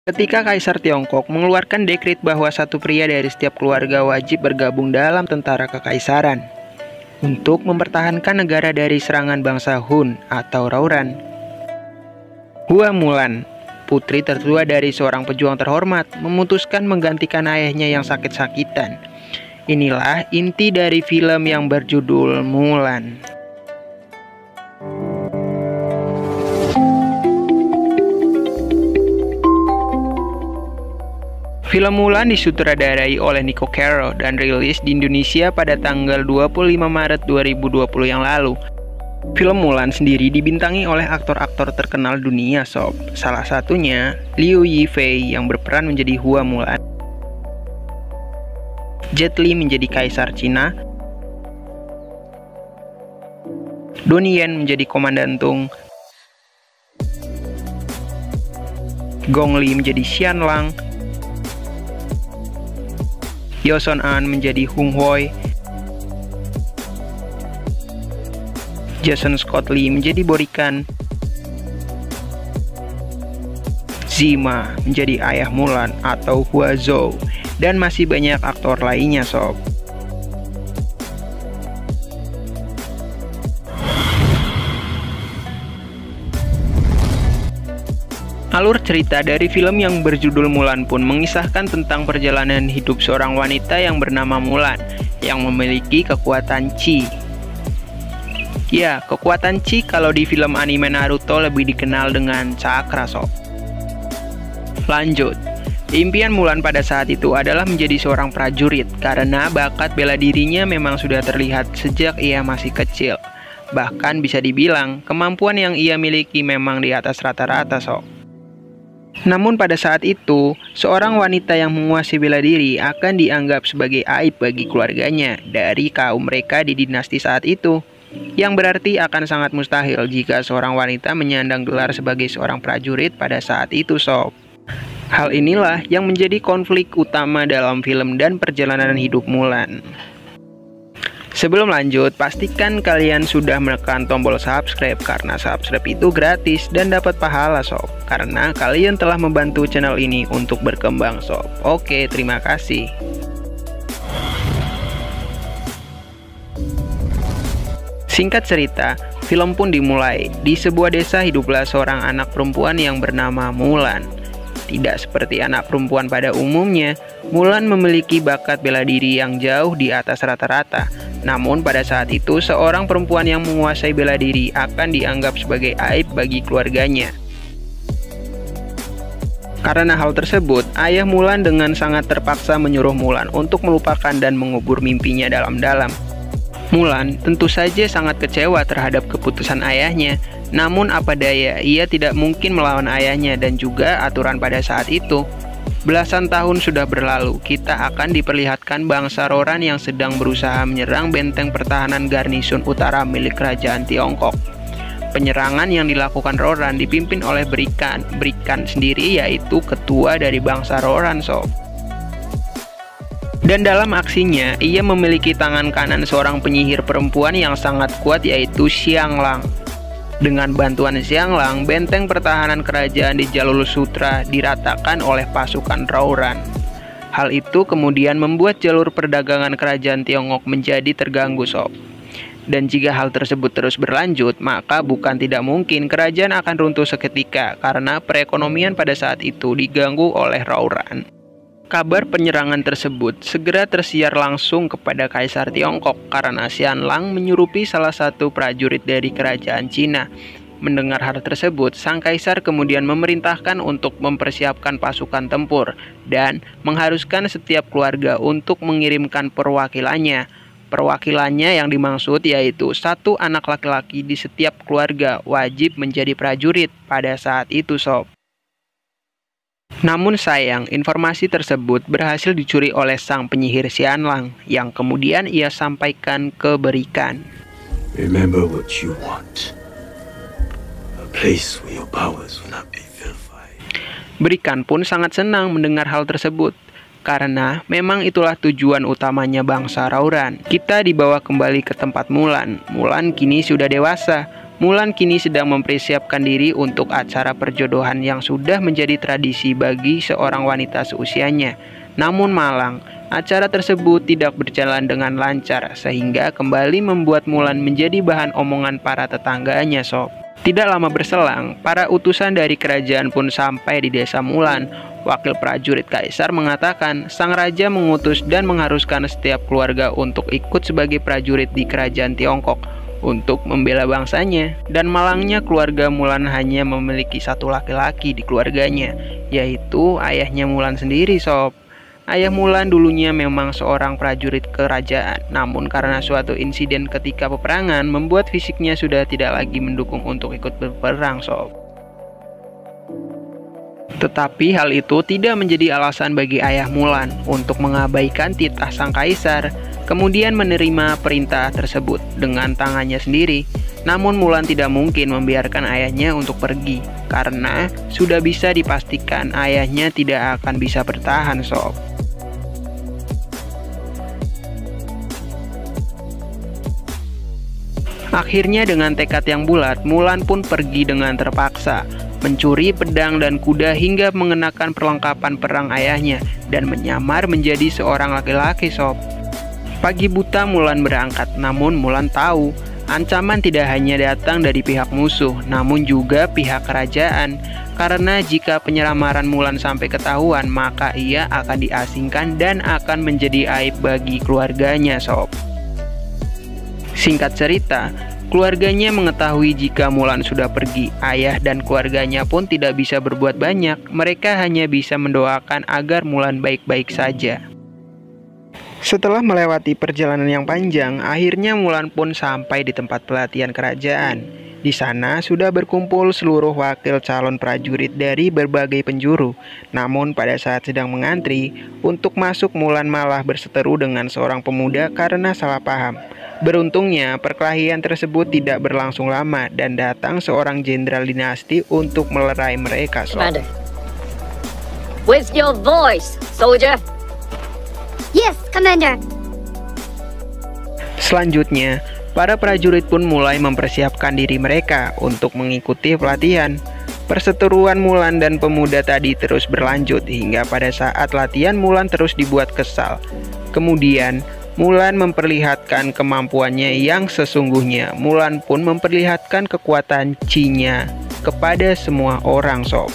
Ketika Kaisar Tiongkok mengeluarkan dekret bahwa satu pria dari setiap keluarga wajib bergabung dalam tentara kekaisaran untuk mempertahankan negara dari serangan bangsa Hun atau Rouran. Hua Mulan, putri tertua dari seorang pejuang terhormat, memutuskan menggantikan ayahnya yang sakit-sakitan. Inilah inti dari film yang berjudul Mulan. Film Mulan disutradarai oleh Nico Caro dan rilis di Indonesia pada tanggal 25 Maret 2020 yang lalu. Film Mulan sendiri dibintangi oleh aktor-aktor terkenal dunia sob. Salah satunya Liu Yifei yang berperan menjadi Hua Mulan, Jet Li menjadi Kaisar Cina, Donnie Yen menjadi Komandan Tung, Gong Li menjadi Xianlang, Yoson An menjadi Hung Hoi, Jason Scott Lee menjadi Borikan, Zima menjadi ayah Mulan atau Hua Zhou, dan masih banyak aktor lainnya sob. Alur cerita dari film yang berjudul Mulan pun mengisahkan tentang perjalanan hidup seorang wanita yang bernama Mulan yang memiliki kekuatan Qi. Ya, kekuatan Qi kalau di film anime Naruto lebih dikenal dengan cakra sob. Lanjut, impian Mulan pada saat itu adalah menjadi seorang prajurit karena bakat bela dirinya memang sudah terlihat sejak ia masih kecil. Bahkan bisa dibilang kemampuan yang ia miliki memang di atas rata-rata sob. Namun pada saat itu, seorang wanita yang menguasai bela diri akan dianggap sebagai aib bagi keluarganya dari kaum mereka di dinasti saat itu, yang berarti akan sangat mustahil jika seorang wanita menyandang gelar sebagai seorang prajurit pada saat itu sob. Hal inilah yang menjadi konflik utama dalam film dan perjalanan hidup Mulan. Sebelum lanjut, pastikan kalian sudah menekan tombol subscribe karena subscribe itu gratis dan dapat pahala sob. Karena kalian telah membantu channel ini untuk berkembang sob. Oke, terima kasih. Singkat cerita, film pun dimulai. Di sebuah desa hiduplah seorang anak perempuan yang bernama Mulan. Tidak seperti anak perempuan pada umumnya, Mulan memiliki bakat bela diri yang jauh di atas rata-rata. Namun pada saat itu, seorang perempuan yang menguasai bela diri akan dianggap sebagai aib bagi keluarganya. Karena hal tersebut, ayah Mulan dengan sangat terpaksa menyuruh Mulan untuk melupakan dan mengubur mimpinya dalam-dalam. Mulan tentu saja sangat kecewa terhadap keputusan ayahnya. Namun apa daya, ia tidak mungkin melawan ayahnya dan juga aturan pada saat itu. Belasan tahun sudah berlalu, kita akan diperlihatkan bangsa Rouran yang sedang berusaha menyerang benteng pertahanan garnison utara milik kerajaan Tiongkok. Penyerangan yang dilakukan Rouran dipimpin oleh Berikan. Berikan sendiri yaitu ketua dari bangsa Rouran sob. Dan dalam aksinya, ia memiliki tangan kanan seorang penyihir perempuan yang sangat kuat yaitu Xianlang. Dengan bantuan Xianlang, benteng pertahanan kerajaan di Jalur Sutra diratakan oleh pasukan Rouran. Hal itu kemudian membuat jalur perdagangan kerajaan Tiongkok menjadi terganggu sob. Dan jika hal tersebut terus berlanjut, maka bukan tidak mungkin kerajaan akan runtuh seketika karena perekonomian pada saat itu diganggu oleh Rouran. Kabar penyerangan tersebut segera tersiar langsung kepada Kaisar Tiongkok karena Xianlang menyurupi salah satu prajurit dari kerajaan Cina. Mendengar hal tersebut, sang kaisar kemudian memerintahkan untuk mempersiapkan pasukan tempur dan mengharuskan setiap keluarga untuk mengirimkan perwakilannya. Perwakilannya yang dimaksud yaitu satu anak laki-laki di setiap keluarga wajib menjadi prajurit pada saat itu sob. Namun sayang, informasi tersebut berhasil dicuri oleh sang penyihir Xianlang yang kemudian ia sampaikan ke Berikan. Remember what you want. A place where your powers will not be vilified. Berikan pun sangat senang mendengar hal tersebut. Karena memang itulah tujuan utamanya bangsa Rouran. Kita dibawa kembali ke tempat Mulan. Mulan kini sudah dewasa. Mulan kini sedang mempersiapkan diri untuk acara perjodohan yang sudah menjadi tradisi bagi seorang wanita seusianya. Namun malang, acara tersebut tidak berjalan dengan lancar sehingga kembali membuat Mulan menjadi bahan omongan para tetangganya, sob. Tidak lama berselang, para utusan dari kerajaan pun sampai di desa Mulan. Wakil prajurit kaisar mengatakan sang raja mengutus dan mengharuskan setiap keluarga untuk ikut sebagai prajurit di kerajaan Tiongkok untuk membela bangsanya. Dan malangnya keluarga Mulan hanya memiliki satu laki-laki di keluarganya, yaitu ayahnya Mulan sendiri, sob. Ayah Mulan dulunya memang seorang prajurit kerajaan, namun karena suatu insiden ketika peperangan membuat fisiknya sudah tidak lagi mendukung untuk ikut berperang, sob. Tetapi hal itu tidak menjadi alasan bagi ayah Mulan untuk mengabaikan titah sang kaisar, kemudian menerima perintah tersebut dengan tangannya sendiri. Namun Mulan tidak mungkin membiarkan ayahnya untuk pergi, karena sudah bisa dipastikan ayahnya tidak akan bisa bertahan, sob. Akhirnya dengan tekad yang bulat, Mulan pun pergi dengan terpaksa, mencuri pedang dan kuda hingga mengenakan perlengkapan perang ayahnya dan menyamar menjadi seorang laki-laki, sob. Pagi buta Mulan berangkat, namun Mulan tahu ancaman tidak hanya datang dari pihak musuh, namun juga pihak kerajaan. Karena jika penyelamaran Mulan sampai ketahuan, maka ia akan diasingkan dan akan menjadi aib bagi keluarganya, sob. Singkat cerita, keluarganya mengetahui jika Mulan sudah pergi. Ayah dan keluarganya pun tidak bisa berbuat banyak. Mereka hanya bisa mendoakan agar Mulan baik-baik saja. Setelah melewati perjalanan yang panjang, akhirnya Mulan pun sampai di tempat pelatihan kerajaan. Di sana sudah berkumpul seluruh wakil calon prajurit dari berbagai penjuru. Namun pada saat sedang mengantri untuk masuk, Mulan malah berseteru dengan seorang pemuda karena salah paham. Beruntungnya, perkelahian tersebut tidak berlangsung lama dan datang seorang jenderal dinasti untuk melerai mereka, sob. Commander. With your voice, soldier. Yes, Commander. Selanjutnya, para prajurit pun mulai mempersiapkan diri mereka untuk mengikuti pelatihan. Perseteruan Mulan dan pemuda tadi terus berlanjut hingga pada saat latihan Mulan terus dibuat kesal. Kemudian, Mulan memperlihatkan kemampuannya yang sesungguhnya. Mulan pun memperlihatkan kekuatan Qi-nya kepada semua orang, sob.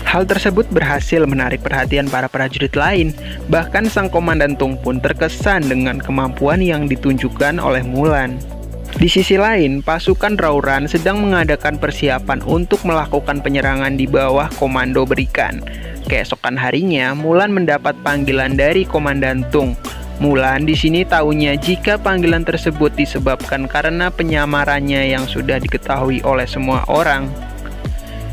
Hal tersebut berhasil menarik perhatian para prajurit lain. Bahkan sang komandan Tung pun terkesan dengan kemampuan yang ditunjukkan oleh Mulan. Di sisi lain, pasukan Rauran sedang mengadakan persiapan untuk melakukan penyerangan di bawah komando Berikan. Keesokan harinya, Mulan mendapat panggilan dari Komandan Tung. Mulan di sini tahunya jika panggilan tersebut disebabkan karena penyamarannya yang sudah diketahui oleh semua orang.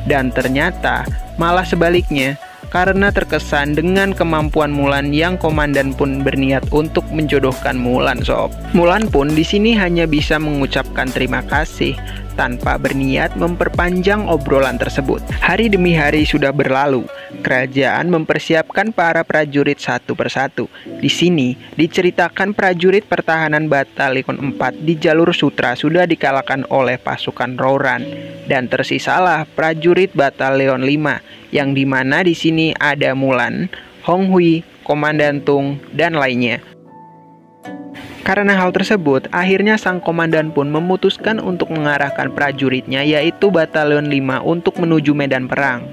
Dan ternyata malah sebaliknya, karena terkesan dengan kemampuan Mulan yang komandan pun berniat untuk menjodohkan Mulan, sob. Mulan pun di sini hanya bisa mengucapkan terima kasih tanpa berniat memperpanjang obrolan tersebut. Hari demi hari sudah berlalu. Kerajaan mempersiapkan para prajurit satu persatu. Di sini diceritakan prajurit pertahanan Batalion 4 di jalur Sutra sudah dikalahkan oleh pasukan Rauran, dan tersisalah prajurit Batalion 5 yang dimana di sini ada Mulan, Hong Hui, Komandan Tung, dan lainnya. Karena hal tersebut, akhirnya sang komandan pun memutuskan untuk mengarahkan prajuritnya, yaitu Batalion 5 untuk menuju medan perang.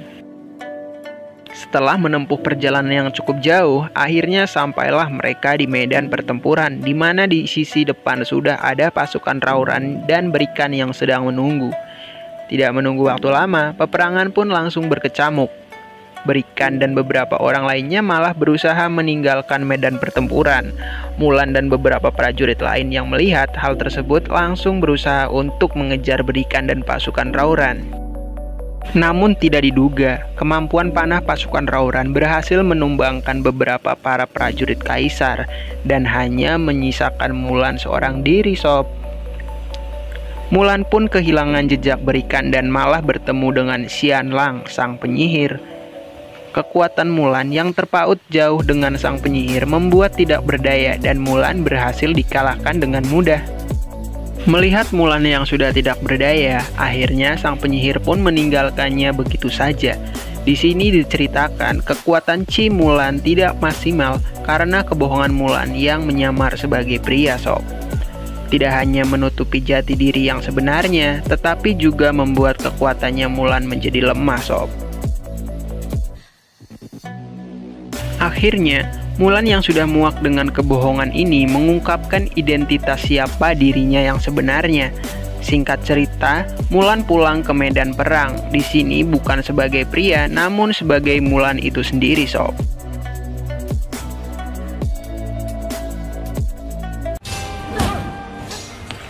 Setelah menempuh perjalanan yang cukup jauh, akhirnya sampailah mereka di medan pertempuran, di mana di sisi depan sudah ada pasukan Rauran dan Berikan yang sedang menunggu. Tidak menunggu waktu lama, peperangan pun langsung berkecamuk. Berikan dan beberapa orang lainnya malah berusaha meninggalkan medan pertempuran. Mulan dan beberapa prajurit lain yang melihat hal tersebut langsung berusaha untuk mengejar Berikan dan pasukan Rauran. Namun tidak diduga, kemampuan panah pasukan Rauran berhasil menumbangkan beberapa para prajurit kaisar dan hanya menyisakan Mulan seorang diri, sob. Mulan pun kehilangan jejak Berikan dan malah bertemu dengan Xianlang, sang penyihir. Kekuatan Mulan yang terpaut jauh dengan sang penyihir membuat tidak berdaya dan Mulan berhasil dikalahkan dengan mudah. Melihat Mulan yang sudah tidak berdaya, akhirnya sang penyihir pun meninggalkannya begitu saja. Di sini diceritakan kekuatan Chi Mulan tidak maksimal karena kebohongan Mulan yang menyamar sebagai pria, sob. Tidak hanya menutupi jati diri yang sebenarnya, tetapi juga membuat kekuatannya Mulan menjadi lemah, sob. Akhirnya, Mulan yang sudah muak dengan kebohongan ini mengungkapkan identitas siapa dirinya yang sebenarnya. Singkat cerita, Mulan pulang ke medan perang. Di sini bukan sebagai pria, namun sebagai Mulan itu sendiri, sob.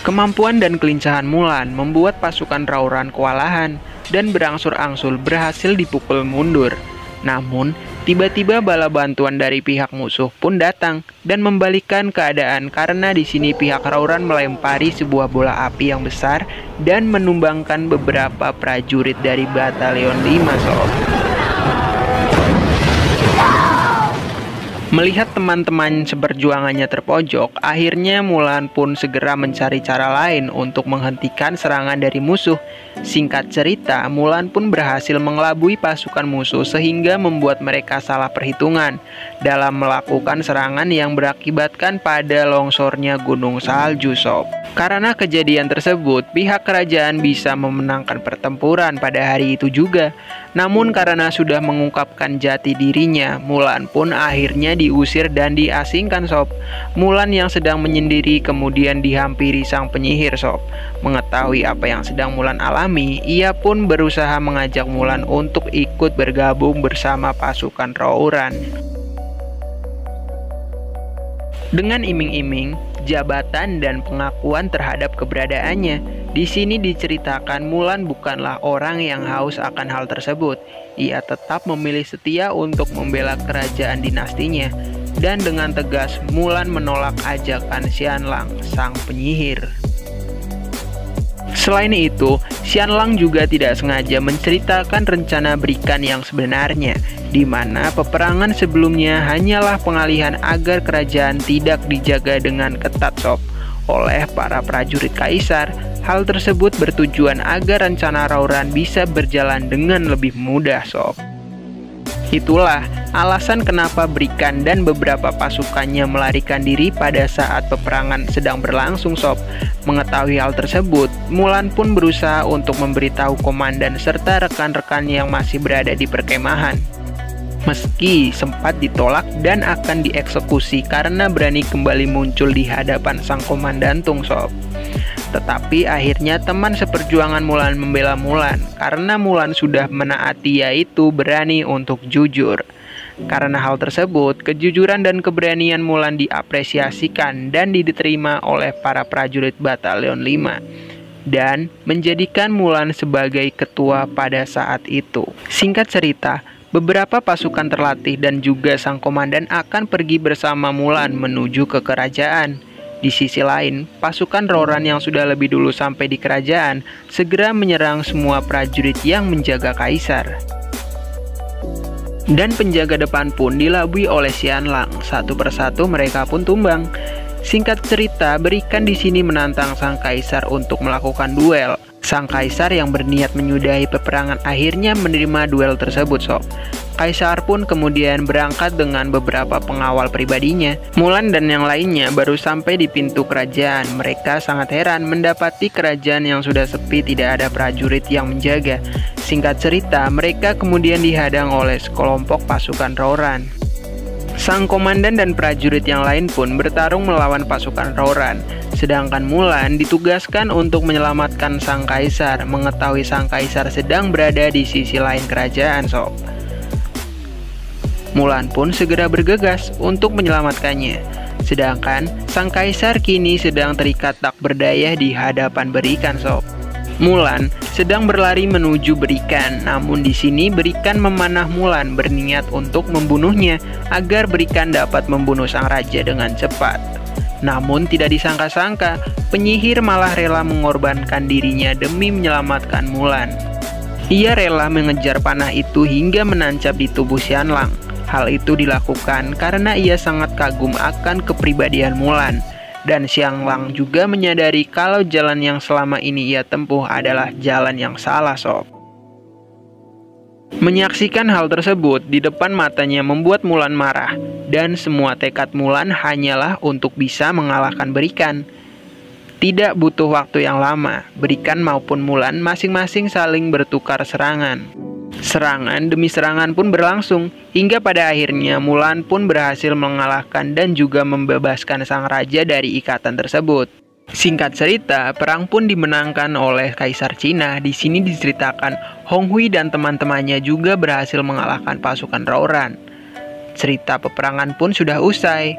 Kemampuan dan kelincahan Mulan membuat pasukan Rauran kewalahan dan berangsur-angsur berhasil dipukul mundur. Namun, tiba-tiba bala bantuan dari pihak musuh pun datang dan membalikkan keadaan karena di sini pihak Rauran melempari sebuah bola api yang besar dan menumbangkan beberapa prajurit dari Batalion 5, sob. Melihat teman-teman seperjuangannya terpojok, akhirnya Mulan pun segera mencari cara lain untuk menghentikan serangan dari musuh. Singkat cerita, Mulan pun berhasil mengelabui pasukan musuh sehingga membuat mereka salah perhitungan dalam melakukan serangan yang berakibatkan pada longsornya gunung salju, sob. Karena kejadian tersebut, pihak kerajaan bisa memenangkan pertempuran pada hari itu juga. Namun karena sudah mengungkapkan jati dirinya, Mulan pun akhirnya diusir dan diasingkan, sob. Mulan yang sedang menyendiri kemudian dihampiri sang penyihir, sob. Mengetahui apa yang sedang Mulan alami, ia pun berusaha mengajak Mulan untuk ikut bergabung bersama pasukan Rauran. Dengan iming-iming, jabatan dan pengakuan terhadap keberadaannya. Di sini diceritakan Mulan bukanlah orang yang haus akan hal tersebut. Ia tetap memilih setia untuk membela kerajaan dinastinya. Dan dengan tegas Mulan menolak ajakan Xianlang, sang penyihir. Selain itu, Xianlang juga tidak sengaja menceritakan rencana berikan yang sebenarnya, di mana peperangan sebelumnya hanyalah pengalihan agar kerajaan tidak dijaga dengan ketat, sob, oleh para prajurit kaisar. Hal tersebut bertujuan agar rencana Rauran bisa berjalan dengan lebih mudah, sob. Itulah alasan kenapa Berikan dan beberapa pasukannya melarikan diri pada saat peperangan sedang berlangsung, sob. Mengetahui hal tersebut, Mulan pun berusaha untuk memberitahu komandan serta rekan-rekan yang masih berada di perkemahan. Meski sempat ditolak dan akan dieksekusi karena berani kembali muncul di hadapan sang komandantung, sob. Tetapi akhirnya teman seperjuangan Mulan membela Mulan karena Mulan sudah menaati, yaitu berani untuk jujur. Karena hal tersebut, kejujuran dan keberanian Mulan diapresiasikan dan diterima oleh para prajurit Batalion 5 dan menjadikan Mulan sebagai ketua pada saat itu. Singkat cerita, beberapa pasukan terlatih dan juga sang komandan akan pergi bersama Mulan menuju ke kerajaan. Di sisi lain, pasukan Rauran yang sudah lebih dulu sampai di kerajaan segera menyerang semua prajurit yang menjaga kaisar. Dan penjaga depan pun dilabui oleh Xianlang. Satu persatu mereka pun tumbang. Singkat cerita, Berikan di sini menantang sang kaisar untuk melakukan duel. Sang kaisar yang berniat menyudahi peperangan akhirnya menerima duel tersebut, sob. Kaisar pun kemudian berangkat dengan beberapa pengawal pribadinya. Mulan dan yang lainnya baru sampai di pintu kerajaan. Mereka sangat heran mendapati kerajaan yang sudah sepi, tidak ada prajurit yang menjaga. Singkat cerita, mereka kemudian dihadang oleh sekelompok pasukan Rauran. Sang komandan dan prajurit yang lain pun bertarung melawan pasukan Rauran. Sedangkan Mulan ditugaskan untuk menyelamatkan sang kaisar. Mengetahui sang kaisar sedang berada di sisi lain kerajaan, sob. Mulan pun segera bergegas untuk menyelamatkannya. Sedangkan sang kaisar kini sedang terikat tak berdaya di hadapan Berikan, sob. Mulan sedang berlari menuju Berikan, namun di sini Berikan memanah Mulan berniat untuk membunuhnya agar Berikan dapat membunuh sang raja dengan cepat. Namun tidak disangka-sangka, penyihir malah rela mengorbankan dirinya demi menyelamatkan Mulan. Ia rela mengejar panah itu hingga menancap di tubuh Xianlang. Hal itu dilakukan karena ia sangat kagum akan kepribadian Mulan. Dan Xianlang juga menyadari kalau jalan yang selama ini ia tempuh adalah jalan yang salah, sob. Menyaksikan hal tersebut di depan matanya membuat Mulan marah. Dan semua tekad Mulan hanyalah untuk bisa mengalahkan Berikan. Tidak butuh waktu yang lama, Berikan maupun Mulan masing-masing saling bertukar serangan. Serangan demi serangan pun berlangsung, hingga pada akhirnya Mulan pun berhasil mengalahkan dan juga membebaskan sang raja dari ikatan tersebut. Singkat cerita, perang pun dimenangkan oleh Kaisar Cina. Di sini diceritakan Hong Hui dan teman-temannya juga berhasil mengalahkan pasukan Rouran. Cerita peperangan pun sudah usai.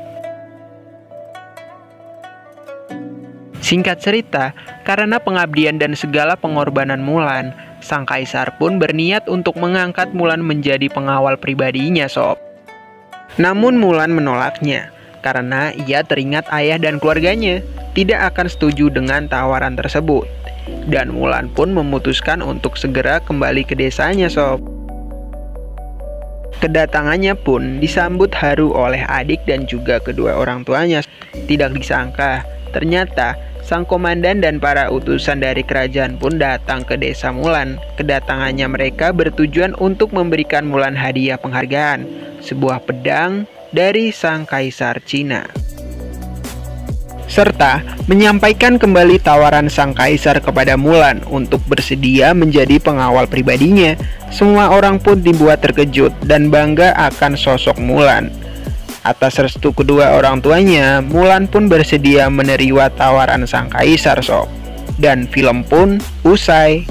Singkat cerita, karena pengabdian dan segala pengorbanan Mulan, sang kaisar pun berniat untuk mengangkat Mulan menjadi pengawal pribadinya, sob. Namun Mulan menolaknya, karena ia teringat ayah dan keluarganya tidak akan setuju dengan tawaran tersebut. Dan Mulan pun memutuskan untuk segera kembali ke desanya, sob. Kedatangannya pun disambut haru oleh adik dan juga kedua orang tuanya. Tidak disangka, ternyata sang komandan dan para utusan dari kerajaan pun datang ke desa Mulan. Kedatangannya mereka bertujuan untuk memberikan Mulan hadiah penghargaan, sebuah pedang dari sang kaisar Cina. Serta menyampaikan kembali tawaran sang kaisar kepada Mulan untuk bersedia menjadi pengawal pribadinya. Semua orang pun dibuat terkejut dan bangga akan sosok Mulan. Atas restu kedua orang tuanya, Mulan pun bersedia menerima tawaran sang kaisar, sob. Dan film pun usai.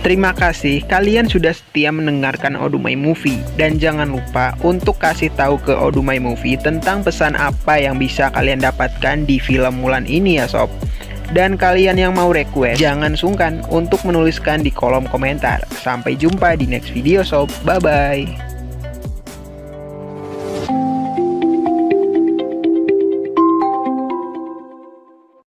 Terima kasih kalian sudah setia mendengarkan Odumai Movie. Dan jangan lupa untuk kasih tahu ke Odumai Movie tentang pesan apa yang bisa kalian dapatkan di film Mulan ini ya, sob. Dan kalian yang mau request, jangan sungkan untuk menuliskan di kolom komentar. Sampai jumpa di next video, sob. Bye-bye.